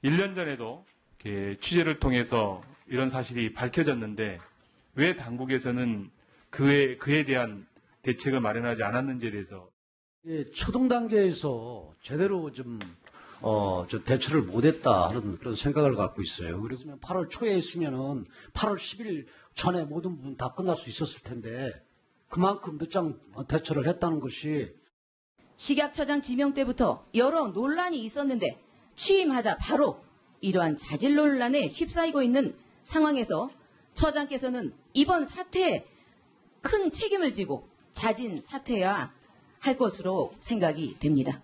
1년 전에도 이렇게 취재를 통해서 이런 사실이 밝혀졌는데 왜 당국에서는 그에 대한 대책을 마련하지 않았는지에 대해서. 예, 초동 단계에서 제대로 좀 대처를 못했다 하는 그런 생각을 갖고 있어요. 그리고 8월 초에 했으면은 8월 10일 전에 모든 부분 다 끝날 수 있었을 텐데 그만큼 늦장 대처를 했다는 것이. 식약처장 지명 때부터 여러 논란이 있었는데 취임하자 바로 이러한 자질 논란에 휩싸이고 있는 상황에서 처장께서는 이번 사태에 큰 책임을 지고 자진 사퇴해야 할 것으로 생각이 됩니다.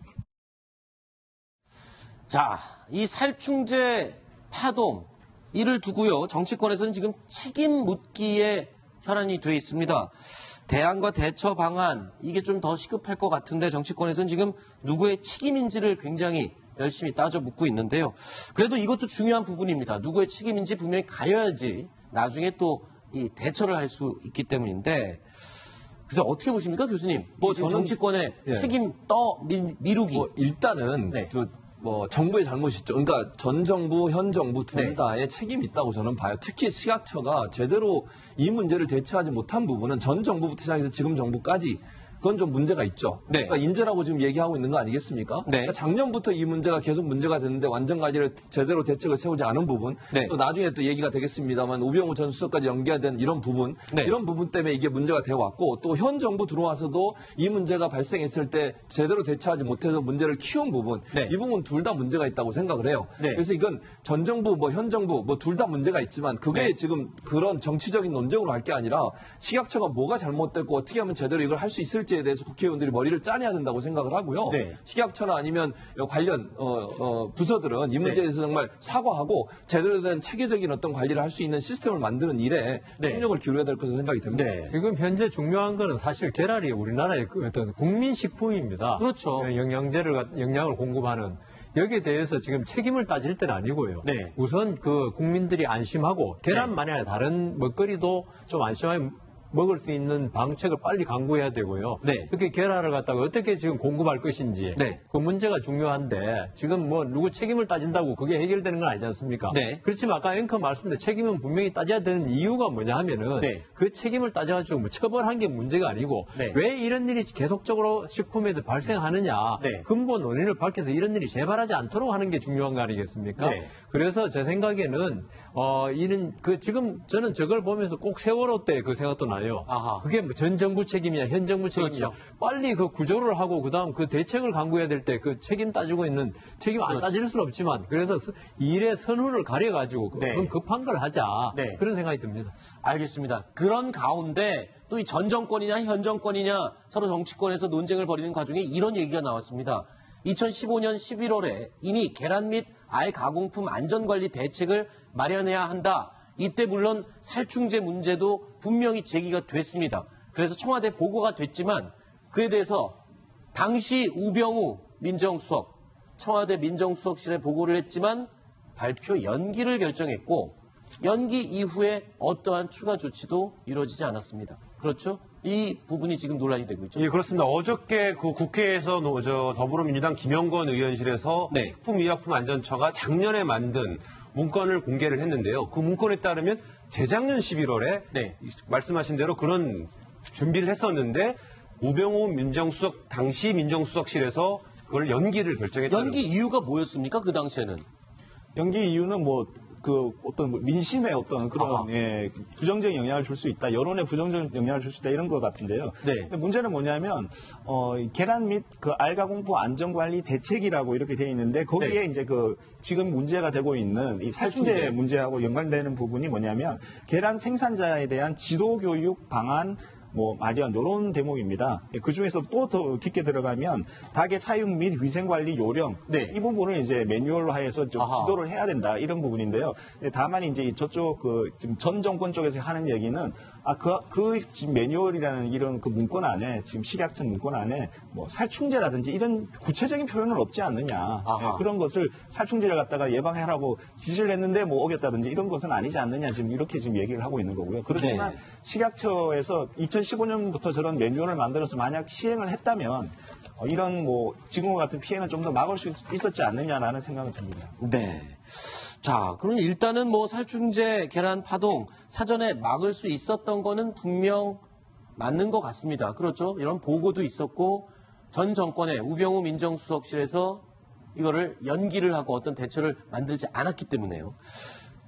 자, 이 살충제 파동 이를 두고요. 정치권에서는 지금 책임 묻기에 혈안이 돼 있습니다. 대안과 대처 방안 이게 좀 더 시급할 것 같은데 정치권에서는 지금 누구의 책임인지를 굉장히 열심히 따져 묻고 있는데요. 그래도 이것도 중요한 부분입니다. 누구의 책임인지 분명히 가려야지 나중에 또 이 대처를 할 수 있기 때문인데 그래서 어떻게 보십니까, 교수님? 저는 정치권의 책임 미루기. 일단은 네. 정부의 잘못이죠. 그러니까 전 정부, 현 정부 둘 다의 책임이 있다고 저는 봐요. 특히 식약처가 제대로 이 문제를 대처하지 못한 부분은 전 정부부터 시작해서 지금 정부까지 그건 좀 문제가 있죠. 네. 그러니까 인재라고 지금 얘기하고 있는 거 아니겠습니까? 네. 그러니까 작년부터 이 문제가 계속 문제가 됐는데 완전 관리를 제대로 대책을 세우지 않은 부분, 네. 또 나중에 또 얘기가 되겠습니다만 우병우 전 수석까지 연계된 이런 부분, 네. 이런 부분 때문에 이게 문제가 되어 왔고 또 현 정부 들어와서도 이 문제가 발생했을 때 제대로 대처하지 못해서 문제를 키운 부분, 네. 이 부분 둘 다 문제가 있다고 생각을 해요. 네. 그래서 이건 전 정부, 현 정부 둘 다 문제가 있지만 그게 네. 지금 그런 정치적인 논쟁으로 할 게 아니라 식약처가 뭐가 잘못됐고 어떻게 하면 제대로 이걸 할 수 있을지에 대해서 국회의원들이 머리를 짜내야 된다고 생각을 하고요. 네. 식약처나 아니면 관련 부서들은 이 문제에 대해서 정말 사과하고 제대로 된 체계적인 어떤 관리를 할 수 있는 시스템을 만드는 일에 총력을 기울여야 될 것으로 생각이 됩니다. 네. 지금 현재 중요한 거는 사실 계란이 우리나라의 어떤 국민식품입니다. 그렇죠. 영양을 공급하는. 여기에 대해서 지금 책임을 따질 때는 아니고요. 네. 우선 그 국민들이 안심하고 계란만이 아니라 다른 먹거리도 좀 안심하게 먹을 수 있는 방책을 빨리 강구해야 되고요. 네. 특히 계란을 갖다가 어떻게 지금 공급할 것인지 네. 그 문제가 중요한데 지금 누구 책임을 따진다고 그게 해결되는 건 아니지 않습니까? 네. 그렇지만 아까 앵커 말씀대로 책임은 분명히 따져야 되는 이유가 뭐냐 하면은 네. 그 책임을 따져가지고 처벌한 게 문제가 아니고 네. 왜 이런 일이 계속적으로 식품에도 발생하느냐 네. 근본 원인을 밝혀서 이런 일이 재발하지 않도록 하는 게 중요한 거 아니겠습니까? 네. 그래서 제 생각에는 지금 저는 저걸 보면서 꼭 세월호 때 그 생각도 나요. 아하. 그게 전 정부 책임이냐 현 정부 책임이냐 그렇죠. 빨리 그 구조를 하고 그다음 그 대책을 강구해야 될 때 그 책임 따지고 있는 책임 안 따질 수는 없지만 그래서 일의 선후를 가려가지고 네. 그건 급한 걸 하자 네. 그런 생각이 듭니다. 알겠습니다. 그런 가운데 또 이 전 정권이냐 현 정권이냐 서로 정치권에서 논쟁을 벌이는 과정에 이런 얘기가 나왔습니다. 2015년 11월에 이미 계란 및 알 가공품 안전관리 대책을 마련해야 한다. 이때 물론 살충제 문제도 분명히 제기가 됐습니다. 그래서 청와대 보고가 됐지만 그에 대해서 당시 우병우 민정수석, 청와대 민정수석실에 보고를 했지만 발표 연기를 결정했고 연기 이후에 어떠한 추가 조치도 이루어지지 않았습니다. 그렇죠? 이 부분이 지금 논란이 되고 있죠. 예, 그렇습니다. 어저께 그 국회에서 더불어민주당 김영건 의원실에서 네. 식품의약품안전처가 작년에 만든 문건을 공개를 했는데요. 그 문건에 따르면 재작년 11월에 네. 말씀하신 대로 그런 준비를 했었는데 우병우 민정수석 당시 민정수석실에서 그걸 연기를 결정했다. 연기 이유가 뭐였습니까? 그 당시에는. 연기 이유는 어떤 민심에 어떤 그런 부정적인 영향을 줄 수 있다, 여론에 부정적인 영향을 줄 수 있다 이런 것 같은데요. 네. 근데 문제는 뭐냐면 계란 및 그 알가공품 안전관리 대책이라고 이렇게 되어 있는데 거기에 네. 이제 지금 문제가 되고 있는 이 살충제 문제하고 연관되는 부분이 뭐냐면 계란 생산자에 대한 지도교육 방안 마련 이런 대목입니다. 그 중에서 또 더 깊게 들어가면 닭의 사육 및 위생관리 요령 네. 이 부분을 이제 매뉴얼로 하여서 좀 지도를 해야 된다 이런 부분인데요. 다만 이제 저쪽 지금 전 정권 쪽에서 하는 얘기는 지금 매뉴얼이라는 이런 그 문건 안에, 지금 식약처 문건 안에 뭐 살충제라든지 이런 구체적인 표현은 없지 않느냐. 예, 그런 것을 살충제를 갖다가 예방해라고 지시를 했는데 뭐 어겼다든지 이런 것은 아니지 않느냐. 지금 이렇게 지금 얘기를 하고 있는 거고요. 그렇지만 네. 식약처에서 2015년부터 저런 매뉴얼을 만들어서 만약 시행을 했다면 이런 뭐 지금과 같은 피해는 좀 더 막을 수 있었지 않느냐라는 생각이 듭니다. 네. 자, 그럼 일단은 뭐 살충제 계란 파동 사전에 막을 수 있었던 거는 분명 맞는 것 같습니다. 그렇죠? 이런 보고도 있었고 전 정권의 우병우 민정수석실에서 이거를 연기를 하고 어떤 대처를 만들지 않았기 때문에요.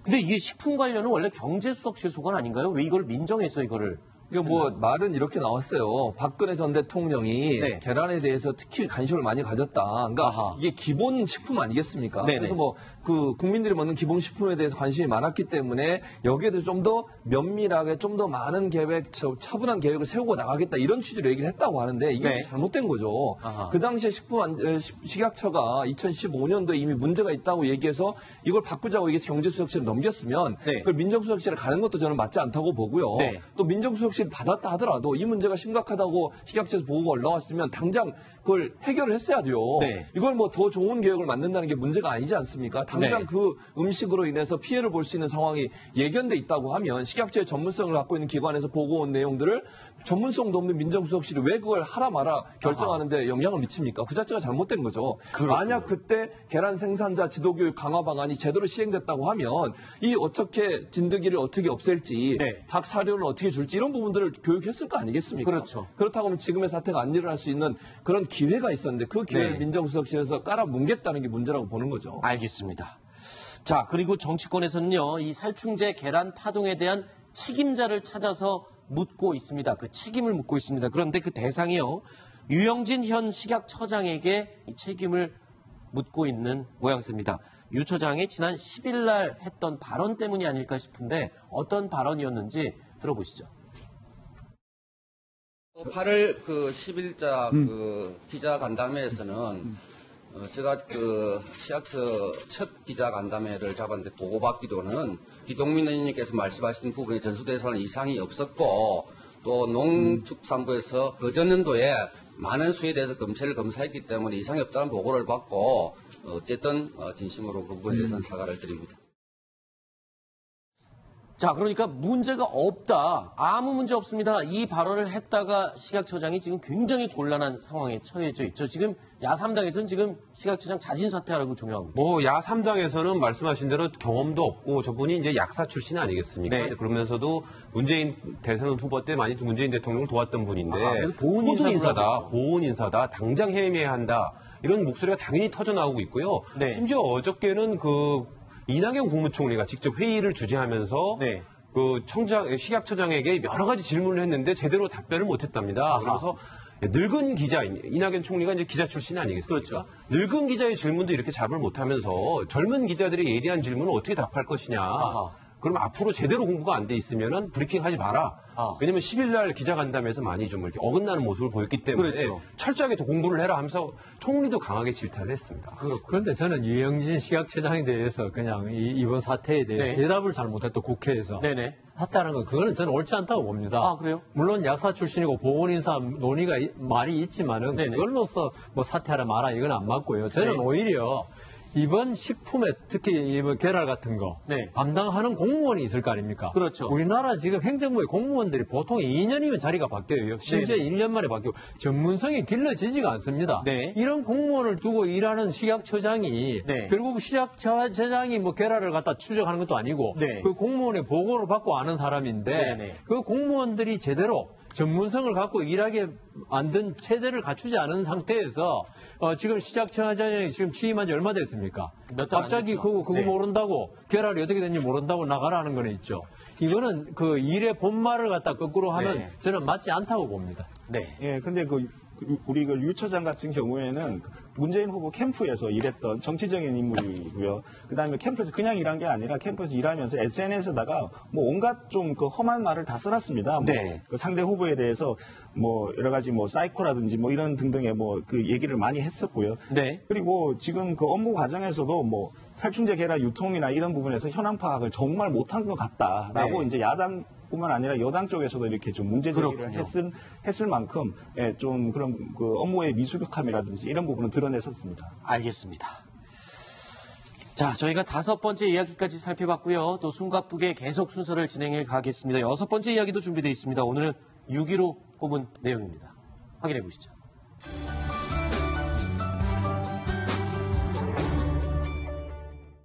근데 이게 식품 관련은 원래 경제수석실 소관 아닌가요? 왜 이걸 민정에서 이거를 이거 뭐 말은 이렇게 나왔어요. 박근혜 전 대통령이 네. 계란에 대해서 특히 관심을 많이 가졌다. 그러니까 아하. 이게 기본 식품 아니겠습니까? 네네. 그래서 뭐 그 국민들이 먹는 기본 식품에 대해서 관심이 많았기 때문에 여기에 대해서 좀 더 면밀하게 좀 더 많은 계획, 차분한 계획을 세우고 나가겠다 이런 취지로 얘기를 했다고 하는데 이게 네. 잘못된 거죠. 아하. 그 당시에 식약처가 2015년도에 이미 문제가 있다고 얘기해서 이걸 바꾸자고 얘기해서 경제수석실에 넘겼으면 네. 그걸 민정수석실에 가는 것도 저는 맞지 않다고 보고요. 네. 또 민정수석실 받았다 하더라도 이 문제가 심각하다고 식약처에서 보고가 올라왔으면 당장 그걸 해결을 했어야 돼요. 네. 이걸 뭐 더 좋은 계획을 만든다는 게 문제가 아니지 않습니까? 당장 네. 그 음식으로 인해서 피해를 볼 수 있는 상황이 예견돼 있다고 하면 식약처의 전문성을 갖고 있는 기관에서 보고 온 내용들을 전문성도 없는 민정수석실이 왜 그걸 하라 마라 결정하는데 영향을 미칩니까? 그 자체가 잘못된 거죠. 그렇군요. 만약 그때 계란 생산자 지도교육 강화 방안이 제대로 시행됐다고 하면 이 어떻게 진드기를 어떻게 없앨지 네. 닭 사료를 어떻게 줄지 이런 부분들을 교육했을 거 아니겠습니까? 그렇죠. 그렇다고 하면 지금의 사태가 안 일어날 수 있는 그런 기회가 있었는데 그 기회를 네. 민정수석실에서 깔아뭉갰다는 게 문제라고 보는 거죠. 알겠습니다. 자, 그리고 정치권에서는요, 이 살충제 계란 파동에 대한 책임자를 찾아서 묻고 있습니다. 그 책임을 묻고 있습니다. 그런데 그 대상이요, 유영진 현 식약처장에게 이 책임을 묻고 있는 모양새입니다. 유 처장이 지난 10일 날 했던 발언 때문이 아닐까 싶은데 어떤 발언이었는지 들어보시죠. 8월 그 10일자 그 기자 간담회에서는 제가 그 식약처 첫 기자 간담회를 잡았는데 보고받기로는 기동민 의원님께서 말씀하신 부분에 전수대사는 이상이 없었고 또 농축산부에서 그전년도에 많은 수에 대해서 검체를 검사했기 때문에 이상이 없다는 보고를 받고 어쨌든 진심으로 그 부분에 대해서는 사과를 드립니다. 자, 그러니까 문제가 없다. 아무 문제 없습니다. 이 발언을 했다가 식약처장이 지금 굉장히 곤란한 상황에 처해져 있죠. 지금 야3당에서는 지금 식약처장 자진 사퇴하라고 종용하고 있죠. 뭐 야3당에서는 말씀하신 대로 경험도 없고 저분이 이제 약사 출신 아니겠습니까? 네. 그러면서도 문재인 대선 후보 때 많이 문재인 대통령을 도왔던 분인데 아하, 그래서 보훈 호두 인사로 인사다, 나왔죠. 보훈 인사다, 당장 해임해야 한다. 이런 목소리가 당연히 터져 나오고 있고요. 네. 심지어 어저께는 그 이낙연 국무총리가 직접 회의를 주재하면서 네. 그 식약처장에게 여러 가지 질문을 했는데 제대로 답변을 못했답니다. 그래서 늙은 기자, 이낙연 총리가 이제 기자 출신 아니겠습니까? 그렇죠. 늙은 기자의 질문도 이렇게 답을 못하면서 젊은 기자들이 예리한 질문을 어떻게 답할 것이냐. 아하. 그럼 앞으로 제대로 공부가 안 돼 있으면은 브리핑하지 마라. 왜냐면 10일 날 기자간담회에서 많이 좀 이렇게 어긋나는 모습을 보였기 때문에 그렇죠. 철저하게 더 공부를 해라 하면서 총리도 강하게 질타를 했습니다. 그런데 저는 유영진 식약처장에 대해서 그냥 이번 사태에 대해 네. 대답을 잘못했던 국회에서 네네. 사퇴하는 건 그거는 저는 옳지 않다고 봅니다. 아, 그래요? 물론 약사 출신이고 보훈인사 논의가 말이 있지만은 네네. 그걸로서 뭐 사퇴하라 마라 이건 안 맞고요. 저는 네. 오히려 이번 식품에 특히 뭐 계랄 같은 거 네. 담당하는 공무원이 있을 거 아닙니까? 그렇죠. 우리나라 지금 행정부의 공무원들이 보통 2년이면 자리가 바뀌어요. 심지어 1년 만에 바뀌고 전문성이 길러지지가 않습니다. 네. 이런 공무원을 두고 일하는 식약처장이 네. 결국 식약처장이 뭐 계랄을 갖다 추적하는 것도 아니고 네. 그 공무원의 보고를 받고 아는 사람인데 네네. 그 공무원들이 제대로 전문성을 갖고 일하게 만든 체제를 갖추지 않은 상태에서 지금 식약처장이 지금 취임한 지 얼마 됐습니까? 몇달안 갑자기 됐죠. 그거 네. 모른다고 계랄이 어떻게 됐는지 모른다고 나가라는 거는 있죠. 이거는 그 일의 본말을 갖다 거꾸로 하면 네. 저는 맞지 않다고 봅니다. 네. 예, 근데 우리 유 처장 같은 경우에는 문재인 후보 캠프에서 일했던 정치적인 인물이고요. 그다음에 캠프에서 그냥 일한 게 아니라 캠프에서 일하면서 SNS에다가 뭐 온갖 좀 그 험한 말을 다 써놨습니다. 뭐 네. 그 상대 후보에 대해서 뭐 여러 가지 뭐 사이코라든지 뭐 이런 등등의 뭐 그 얘기를 많이 했었고요. 네. 그리고 지금 그 업무 과정에서도 뭐 살충제 계란 유통이나 이런 부분에서 현황 파악을 정말 못한 것 같다라고 네. 이제 야당 뿐만 아니라 여당 쪽에서도 이렇게 좀 문제 제기를 그렇군요. 했을 만큼 좀 그런 그 업무의 미수격함이라든지 이런 부분은 드러냈었습니다. 알겠습니다. 자, 저희가 5번째 이야기까지 살펴봤고요. 또 숨가쁘게 계속 순서를 진행해 가겠습니다. 6번째 이야기도 준비되어 있습니다. 오늘은 6.15 꼽은 내용입니다. 확인해 보시죠.